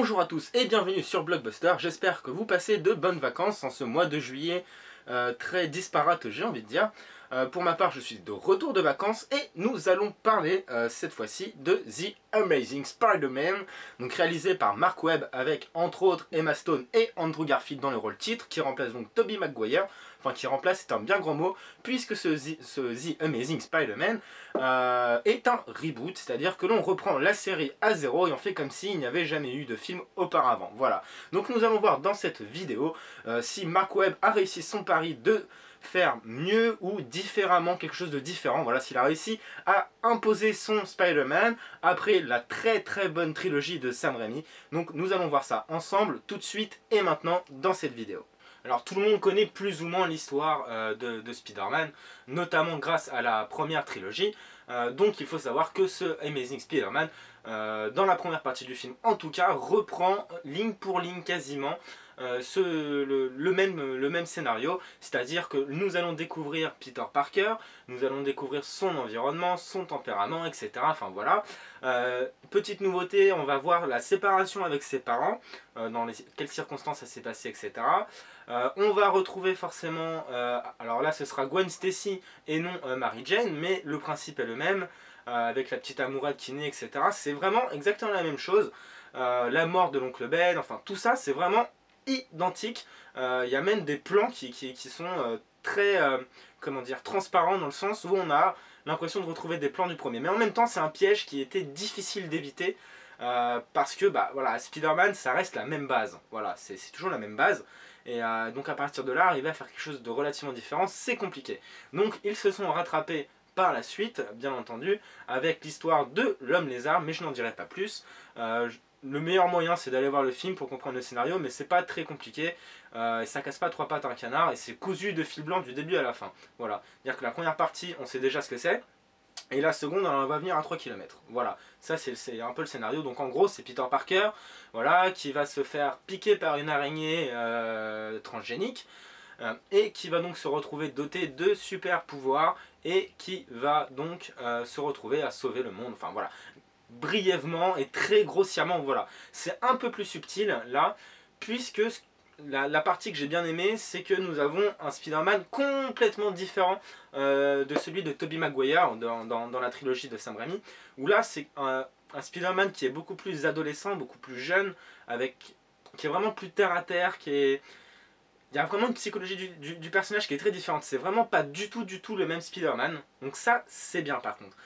Bonjour à tous et bienvenue sur Blockbuster, j'espère que vous passez de bonnes vacances en ce mois de juillet très disparate, j'ai envie de dire. Pour ma part, je suis de retour de vacances et nous allons parler cette fois-ci de The Amazing Spider-Man, donc réalisé par Mark Webb avec entre autres Emma Stone et Andrew Garfield dans le rôle titre, qui remplace donc Tobey Maguire. Enfin, qui remplace, c'est un bien grand mot, puisque ce The Amazing Spider-Man est un reboot, c'est-à-dire que l'on reprend la série à zéro et on fait comme s'il n'y avait jamais eu de film auparavant. Voilà. Donc nous allons voir dans cette vidéo si Mark Webb a réussi son pari de faire mieux ou différemment, quelque chose de différent. Voilà, s'il a réussi à imposer son Spider-Man après la très bonne trilogie de Sam Raimi. Donc nous allons voir ça ensemble tout de suite et maintenant dans cette vidéo. Alors tout le monde connaît plus ou moins l'histoire de Spider-Man, notamment grâce à la première trilogie. Donc il faut savoir que ce Amazing Spider-Man, dans la première partie du film en tout cas, reprend ligne pour ligne quasiment le même scénario, c'est-à-dire que nous allons découvrir Peter Parker, nous allons découvrir son environnement, son tempérament, etc. Enfin voilà. Petite nouveauté, on va voir la séparation avec ses parents, dans quelles circonstances ça s'est passé, etc. On va retrouver forcément, alors là ce sera Gwen Stacy et non Mary Jane, mais le principe est le même, avec la petite amourette qui naît, etc. C'est vraiment exactement la même chose. La mort de l'oncle Ben, enfin tout ça c'est vraiment identique. Il y a même des plans qui sont très comment dire, transparents, dans le sens où on a l'impression de retrouver des plans du premier. Mais en même temps c'est un piège qui était difficile d'éviter, parce que bah, voilà, Spider-Man ça reste la même base, voilà, c'est toujours la même base. Et donc à partir de là, arriver à faire quelque chose de relativement différent, c'est compliqué. Donc ils se sont rattrapés par la suite, bien entendu, avec l'histoire de l'homme lézard, mais je n'en dirai pas plus. Le meilleur moyen c'est d'aller voir le film pour comprendre le scénario, mais c'est pas très compliqué, et ça casse pas trois pattes à un canard, et c'est cousu de fil blanc du début à la fin. Voilà, c'est-à-dire que la première partie, on sait déjà ce que c'est, et la seconde, on va venir à 3 km. Voilà, ça c'est un peu le scénario. Donc en gros, c'est Peter Parker, voilà, qui va se faire piquer par une araignée transgénique, et qui va donc se retrouver doté de super pouvoirs, et qui va donc se retrouver à sauver le monde. Enfin voilà, brièvement et très grossièrement, voilà. C'est un peu plus subtil là, puisque la partie que j'ai bien aimée, c'est que nous avons un Spider-Man complètement différent de celui de Tobey Maguire dans la trilogie de Sam Raimi, où là c'est un Spider-Man qui est beaucoup plus adolescent, beaucoup plus jeune, qui est vraiment plus terre à terre, il y a vraiment une psychologie du personnage qui est très différente. C'est vraiment pas du tout le même Spider-Man. Donc ça, c'est bien par contre.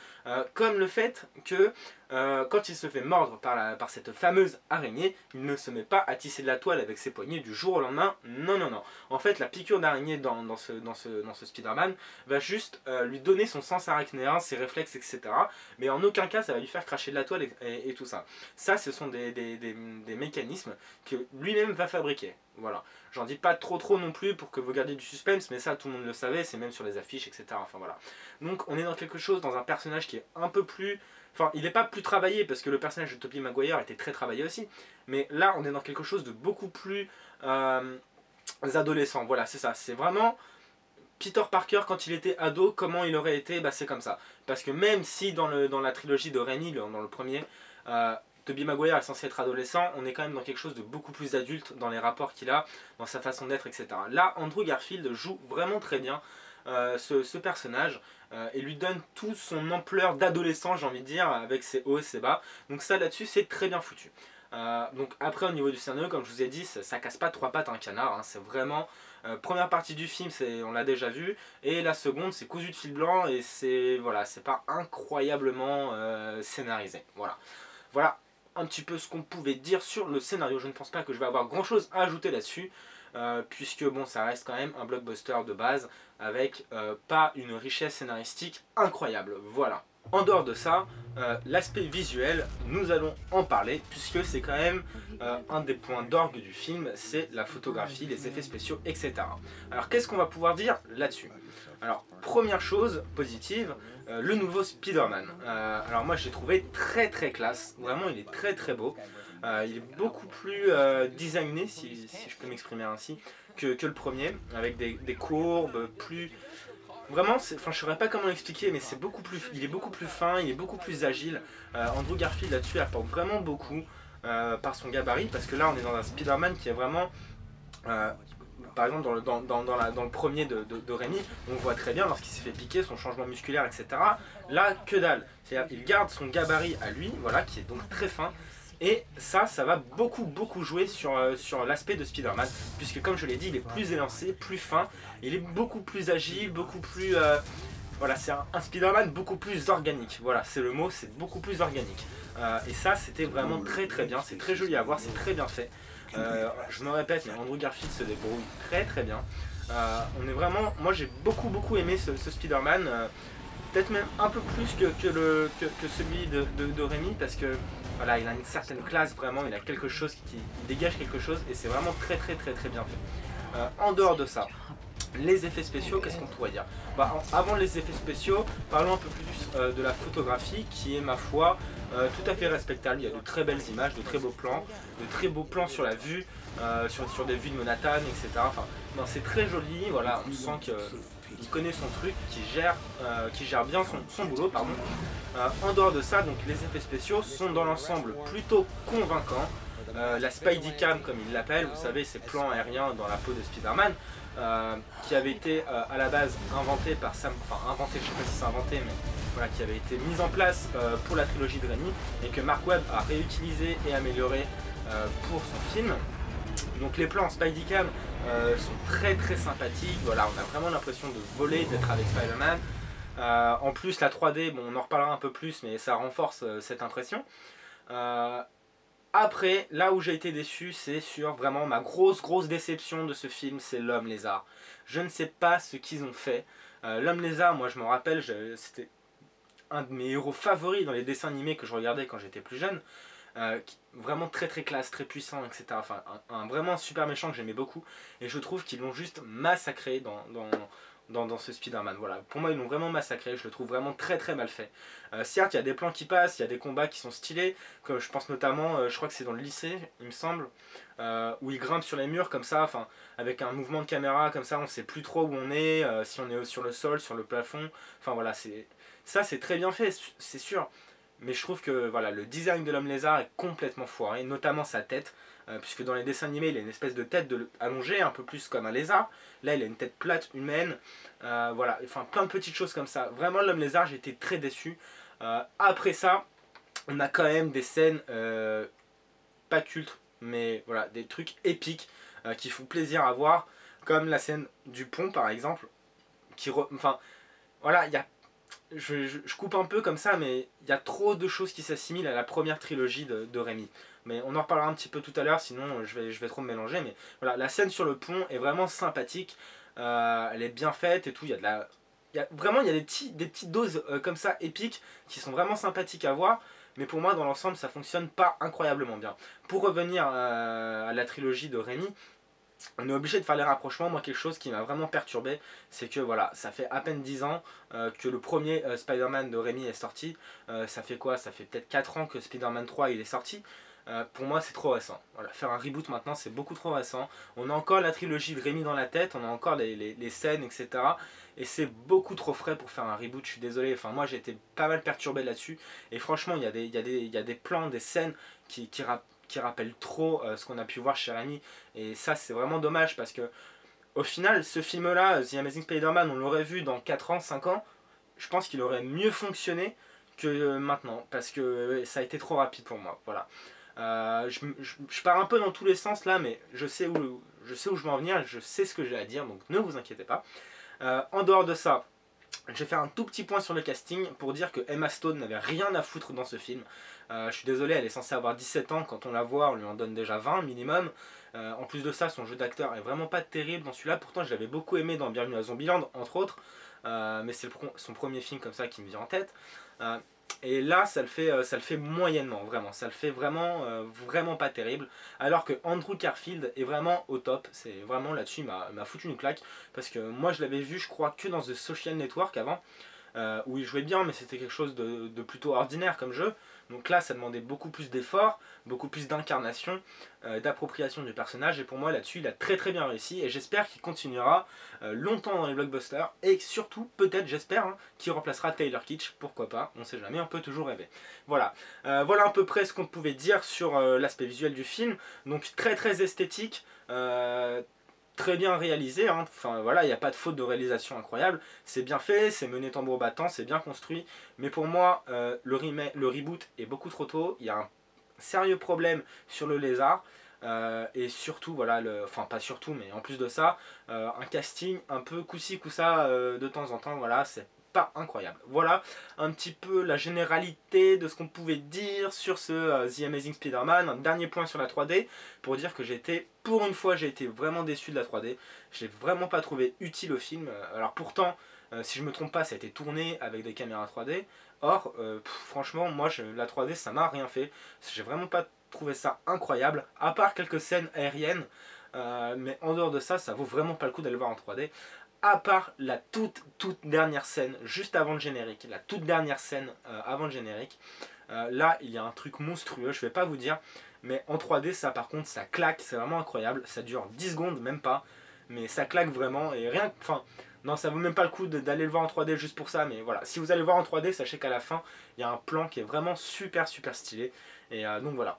Comme le fait que quand il se fait mordre par cette fameuse araignée, il ne se met pas à tisser de la toile avec ses poignets du jour au lendemain. Non. En fait, la piqûre d'araignée dans ce Spider-Man va juste lui donner son sens arachnéen, ses réflexes, etc. Mais en aucun cas, ça va lui faire cracher de la toile et tout ça. Ça, ce sont des mécanismes que lui-même va fabriquer. Voilà. J'en dis pas trop non plus pour que vous gardiez du suspense, mais ça tout le monde le savait, c'est même sur les affiches, etc. Enfin voilà. Donc on est dans quelque chose, dans un personnage qui est un peu plus... Enfin, il n'est pas plus travaillé, parce que le personnage de Tobey Maguire était très travaillé aussi, mais là on est dans quelque chose de beaucoup plus adolescent. Voilà, c'est ça. C'est vraiment Peter Parker quand il était ado, comment il aurait été, bah c'est comme ça. Parce que même si dans la trilogie de Raimi, dans le premier, Tobey Maguire est censé être adolescent, on est quand même dans quelque chose de beaucoup plus adulte dans les rapports qu'il a, dans sa façon d'être, etc. Là, Andrew Garfield joue vraiment très bien ce personnage, et lui donne toute son ampleur d'adolescent, j'ai envie de dire, avec ses hauts et ses bas. Donc ça, là-dessus, c'est très bien foutu. Donc après, au niveau du scénario, comme je vous ai dit, ça casse pas trois pattes à un canard, hein. C'est vraiment... première partie du film, on l'a déjà vu, et la seconde, c'est cousu de fil blanc, et c'est voilà, c'est pas incroyablement scénarisé. Voilà un petit peu ce qu'on pouvait dire sur le scénario. Je ne pense pas que je vais avoir grand chose à ajouter là-dessus, puisque bon, ça reste quand même un blockbuster de base avec pas une richesse scénaristique incroyable. Voilà. En dehors de ça, l'aspect visuel, nous allons en parler, puisque c'est quand même un des points d'orgue du film, c'est la photographie, les effets spéciaux, etc. Alors qu'est-ce qu'on va pouvoir dire là-dessus? Alors première chose positive, le nouveau Spider-Man. Alors moi j'ai trouvé très classe, vraiment il est très beau. Il est beaucoup plus designé, si je peux m'exprimer ainsi, que le premier, avec des courbes plus... Vraiment, enfin, je saurais pas comment l'expliquer, mais il est beaucoup plus fin, il est beaucoup plus agile. Andrew Garfield là-dessus apporte vraiment beaucoup. par son gabarit, parce que là on est dans un Spider-Man qui est vraiment... par exemple dans le premier de Rémi, on voit très bien lorsqu'il s'est fait piquer, son changement musculaire, etc. Là, que dalle. C'est-à-dire il garde son gabarit à lui, voilà, qui est donc très fin. Et ça va beaucoup jouer sur l'aspect de Spider-Man, puisque comme je l'ai dit, il est plus élancé, plus fin, il est beaucoup plus agile, beaucoup plus... voilà, c'est un Spider-Man beaucoup plus organique, voilà, c'est le mot, c'est beaucoup plus organique. Et ça, c'était vraiment très bien, c'est très joli à voir, c'est très bien fait. Je me répète, mais Andrew Garfield se débrouille très bien. On est vraiment... Moi j'ai beaucoup aimé ce Spider-Man, peut-être même un peu plus que celui de Rémi, parce que voilà, il a une certaine classe vraiment, il a quelque chose qui dégage quelque chose, et c'est vraiment très bien fait. En dehors de ça, les effets spéciaux, qu'est-ce qu'on pourrait dire? Avant les effets spéciaux, parlons un peu plus de la photographie, qui est ma foi tout à fait respectable. Il y a de très belles images, de très beaux plans sur la vue, sur des vues de Manhattan, etc. Enfin, non, c'est très joli, voilà, on sent qu'il connaît son truc, qu'il gère bien son boulot, pardon. En dehors de ça, donc les effets spéciaux sont dans l'ensemble plutôt convaincants. La Spidey Cam, comme il l'appelle, vous savez, ces plans aériens dans la peau de Spider-Man, qui avait été à la base inventé par Sam, enfin inventé, je sais pas si c'est inventé, mais voilà, qui avait été mise en place pour la trilogie de Raimi, et que Mark Webb a réutilisé et amélioré pour son film. Donc les plans en Spidey Cam sont très sympathiques, voilà, on a vraiment l'impression de voler, d'être avec Spider-Man. En plus la 3D, bon, on en reparlera un peu plus, mais ça renforce cette impression. Après, là où j'ai été déçu, c'est sur vraiment ma grosse déception de ce film, c'est l'Homme Lézard. Je ne sais pas ce qu'ils ont fait. L'Homme Lézard, moi je me rappelle, c'était un de mes héros favoris dans les dessins animés que je regardais quand j'étais plus jeune. Vraiment très classe, très puissant, etc. Enfin, vraiment super méchant que j'aimais beaucoup. Et je trouve qu'ils l'ont juste massacré dans ce Spider-Man. Voilà. Pour moi, ils l'ont vraiment massacré. Je le trouve vraiment très mal fait. Certes, il y a des plans qui passent, il y a des combats qui sont stylés. Comme je pense notamment, je crois que c'est dans le lycée, il me semble, où il grimpe sur les murs comme ça, enfin, avec un mouvement de caméra comme ça, on sait plus trop où on est, si on est sur le sol, sur le plafond. Enfin voilà, ça c'est très bien fait, c'est sûr. Mais je trouve que voilà, le design de l'homme lézard est complètement foiré, notamment sa tête, puisque dans les dessins animés, il a une espèce de tête allongée, un peu plus comme un lézard. Là, il a une tête plate, humaine, voilà, enfin plein de petites choses comme ça. Vraiment, l'homme lézard, j'ai été très déçu. Après ça, on a quand même des scènes pas cultes, mais voilà, des trucs épiques qui font plaisir à voir, comme la scène du pont par exemple, enfin, voilà, il y a je coupe un peu comme ça, mais il y a trop de choses qui s'assimilent à la première trilogie de Rémi. Mais on en reparlera un petit peu tout à l'heure, sinon je vais trop me mélanger. Mais voilà, la scène sur le pont est vraiment sympathique, elle est bien faite et tout. Il y a vraiment il y a des petites doses comme ça épiques qui sont vraiment sympathiques à voir. Mais pour moi, dans l'ensemble, ça fonctionne pas incroyablement bien. Pour revenir à la trilogie de Rémi, on est obligé de faire les rapprochements. Moi, quelque chose qui m'a vraiment perturbé, c'est que voilà, ça fait à peine 10 ans que le premier Spider-Man de Rémi est sorti. Ça fait quoi? Ça fait peut-être 4 ans que Spider-Man 3 il est sorti. Pour moi, c'est trop récent. Voilà, faire un reboot maintenant, c'est beaucoup trop récent. On a encore la trilogie de Rémi dans la tête, on a encore les scènes, etc. Et c'est beaucoup trop frais pour faire un reboot, je suis désolé. Enfin, moi, j'ai été pas mal perturbé là-dessus. Et franchement, il y a des plans, des scènes qui rappellent trop ce qu'on a pu voir chez Rémi. Et ça, c'est vraiment dommage parce que, au final, ce film-là, The Amazing Spider-Man, on l'aurait vu dans 4 ans, 5 ans. Je pense qu'il aurait mieux fonctionné que maintenant parce que ça a été trop rapide pour moi. Voilà. Je pars un peu dans tous les sens là, mais je sais où je veux en venir, je sais ce que j'ai à dire, donc ne vous inquiétez pas. En dehors de ça, je vais faire un tout petit point sur le casting pour dire que Emma Stone n'avait rien à foutre dans ce film. Je suis désolé, elle est censée avoir 17 ans, quand on la voit, on lui en donne déjà 20 minimum. En plus de ça, son jeu d'acteur est vraiment pas terrible dans celui-là, pourtant je l'avais beaucoup aimé dans Bienvenue à Zombieland, entre autres. Mais c'est son premier film comme ça qui me vient en tête. Et là, ça le fait moyennement, vraiment. Ça le fait vraiment pas terrible. Alors que Andrew Garfield est vraiment au top. C'est vraiment là-dessus, il m'a foutu une claque. Parce que moi, je l'avais vu, je crois, que dans The Social Network avant. Où il jouait bien, mais c'était quelque chose de plutôt ordinaire comme jeu. Donc là ça demandait beaucoup plus d'efforts, beaucoup plus d'incarnation, d'appropriation du personnage, et pour moi là-dessus il a très très bien réussi, et j'espère qu'il continuera longtemps dans les blockbusters, et surtout peut-être j'espère qu'il remplacera Taylor Kitsch, pourquoi pas, on sait jamais, on peut toujours rêver. Voilà, voilà à peu près ce qu'on pouvait dire sur l'aspect visuel du film. Donc très très esthétique, très bien réalisé, hein. Enfin voilà, il n'y a pas de faute de réalisation incroyable, c'est bien fait, c'est mené tambour battant, c'est bien construit, mais pour moi le reboot est beaucoup trop tôt, il y a un sérieux problème sur le lézard, et surtout voilà, enfin pas surtout mais en plus de ça, un casting un peu coup-ci coup-ça de temps en temps, voilà, c'est pas incroyable. Voilà un petit peu la généralité de ce qu'on pouvait dire sur ce The Amazing Spider-Man. Un dernier point sur la 3D pour dire que pour une fois j'ai été vraiment déçu de la 3D. Je l'ai vraiment pas trouvé utile au film. Alors pourtant si je me trompe pas ça a été tourné avec des caméras 3D. Or franchement moi la 3D ça m'a rien fait. J'ai vraiment pas trouvé ça incroyable à part quelques scènes aériennes. Mais en dehors de ça, ça vaut vraiment pas le coup d'aller voir en 3D. À part la toute dernière scène, juste avant le générique, la toute dernière scène avant le générique, là il y a un truc monstrueux, je vais pas vous dire, mais en 3D ça par contre ça claque, c'est vraiment incroyable, ça dure 10 secondes, même pas, mais ça claque vraiment, et rien, enfin, non ça vaut même pas le coup d'aller le voir en 3D juste pour ça, mais voilà, si vous allez le voir en 3D, sachez qu'à la fin, il y a un plan qui est vraiment super stylé, et donc voilà.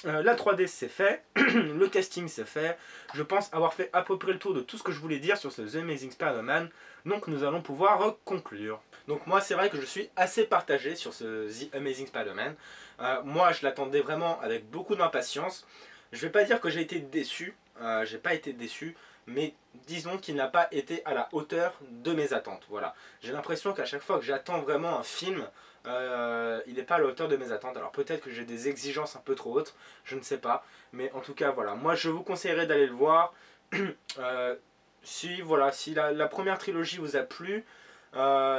La 3D c'est fait, le casting c'est fait, je pense avoir fait à peu près le tour de tout ce que je voulais dire sur ce The Amazing Spider-Man, donc nous allons pouvoir conclure. Donc moi c'est vrai que je suis assez partagé sur ce The Amazing Spider-Man, moi je l'attendais vraiment avec beaucoup d'impatience, je vais pas dire que j'ai été déçu, j'ai pas été déçu, mais disons qu'il n'a pas été à la hauteur de mes attentes, voilà. J'ai l'impression qu'à chaque fois que j'attends vraiment un film, il n'est pas à la hauteur de mes attentes. Alors peut-être que j'ai des exigences un peu trop hautes, je ne sais pas, mais en tout cas voilà, moi je vous conseillerais d'aller le voir. Si la première trilogie vous a plu,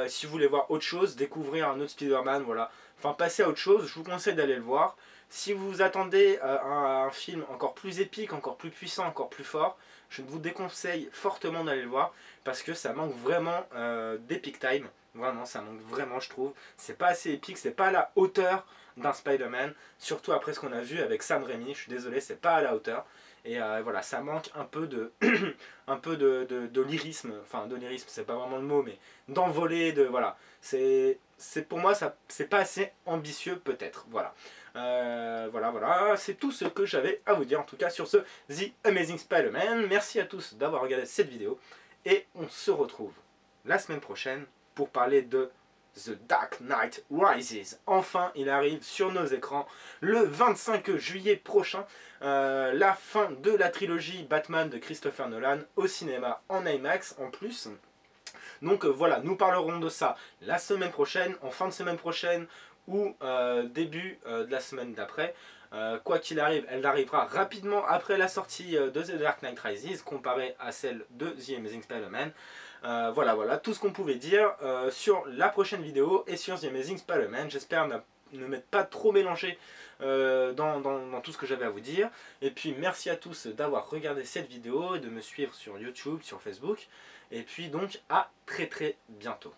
si vous voulez voir autre chose, découvrir un autre Spider-Man, voilà, enfin passer à autre chose, je vous conseille d'aller le voir. Si vous attendez un film encore plus épique, encore plus puissant, encore plus fort, je vous déconseille fortement d'aller le voir parce que ça manque vraiment d'Epic Time. Vraiment, ça manque vraiment, je trouve. C'est pas assez épique, c'est pas à la hauteur d'un Spider-Man. Surtout après ce qu'on a vu avec Sam Raimi. Je suis désolé, c'est pas à la hauteur. Et voilà, ça manque un peu de, de lyrisme. Enfin, de lyrisme, c'est pas vraiment le mot, mais d'envolée, de voilà. Pour moi, c'est pas assez ambitieux, peut-être. Voilà. Voilà, c'est tout ce que j'avais à vous dire en tout cas sur ce The Amazing Spider-Man. Merci à tous d'avoir regardé cette vidéo et on se retrouve la semaine prochaine pour parler de The Dark Knight Rises. Enfin, il arrive sur nos écrans le 25 juillet prochain, la fin de la trilogie Batman de Christopher Nolan au cinéma en IMAX en plus. Donc voilà, nous parlerons de ça la semaine prochaine, en fin de semaine prochaine ou début de la semaine d'après. Quoi qu'il arrive, elle arrivera rapidement après la sortie de The Dark Knight Rises comparée à celle de The Amazing Spider-Man. Voilà tout ce qu'on pouvait dire sur la prochaine vidéo et sur The Amazing Spider-Man. J'espère ne m'être pas trop mélangé dans tout ce que j'avais à vous dire. Et puis merci à tous d'avoir regardé cette vidéo et de me suivre sur YouTube, sur Facebook. Et puis donc à très bientôt.